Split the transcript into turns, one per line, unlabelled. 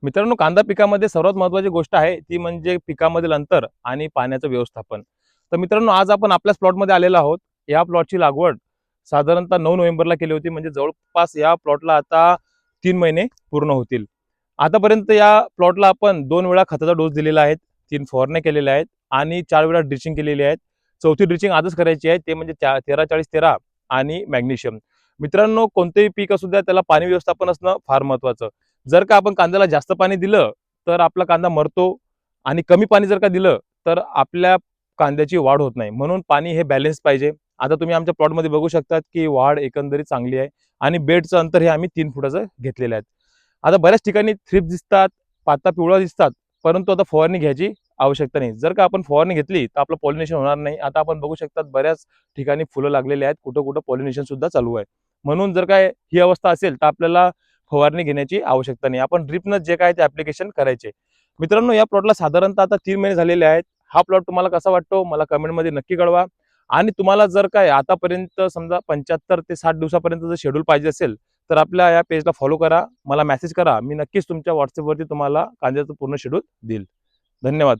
मित्रांनो, कांदा पिकामध्ये सर्वात महत्त्वाची गोष्ट आहे ती म्हणजे पिकामधील अंतर आणि पाण्याचं व्यवस्थापन. तर मित्रांनो, आज आपण आपल्याच प्लॉटमध्ये आलेलो आहोत. या प्लॉटची लागवड साधारणतः 9 नोव्हेंबरला केली होती, म्हणजे जवळपास या प्लॉटला आता 3 महिने पूर्ण होतील. आतापर्यंत या प्लॉटला आपण 2 वेळा खताचा डोस दिलेला आहे, 3 फवारण्या केलेल्या आहेत आणि 4 वेळा ड्रिचिंग केलेली आहे. चौथी ड्रिचिंग आजच करायची आहे, ते म्हणजे 13-40-13 आणि मॅग्नेशियम. मित्रांनो, कोणतेही पीक असू द्या, त्याला पाणी व्यवस्थापन असणं फार महत्त्वाचं. जर का आपण कांद्याला जास्त पाणी दिलं तर आपला कांदा मरतो आणि कमी पाणी जर का दिलं तर आपल्या कांद्याची वाढ होत नाही. म्हणून पाणी हे बॅलन्स पाहिजे. आता तुम्ही आमच्या प्लॉटमध्ये बघू शकतात की वाढ एकंदरीत चांगली आहे आणि बेडचं अंतर हे आम्ही 3 फुटाचं घेतलेलं आहे. आता बऱ्याच ठिकाणी थ्रिप्स दिसतात, पाता पिवळा दिसतात, परंतु आता फवारणी घ्यायची आवश्यकता नाही. जर का आपण फवारणी घेतली तर आपलं पॉलिनेशन होणार नाही. आता आपण बघू शकतात बऱ्याच ठिकाणी फुलं लागलेली आहेत, कुठं कुठं पॉलिनेशन सुद्धा चालू आहे. म्हणून जर काय ही अवस्था असेल तर आपल्याला फवारणी घेण्याची आवश्यकता नाही. आपण ड्रिपनं जे काय ते ऍप्लिकेशन करायचे. मित्रांनो, या प्लॉटला साधारणतः आता 3 महिने झालेले आहेत. हा प्लॉट तुम्हाला कसा वाटतो मला कमेंटमध्ये नक्की कळवा. आणि तुम्हाला जर काय आतापर्यंत समजा 75 ते 60 दिवसापर्यंत जर शेड्यूल पाहिजे असेल तर आपल्या या पेजला फॉलो करा, मला मेसेज करा. मी नक्कीच तुमच्या व्हॉट्सअपवरती तुम्हाला कांद्याचं पूर्ण शेड्यूल देईल. धन्यवाद.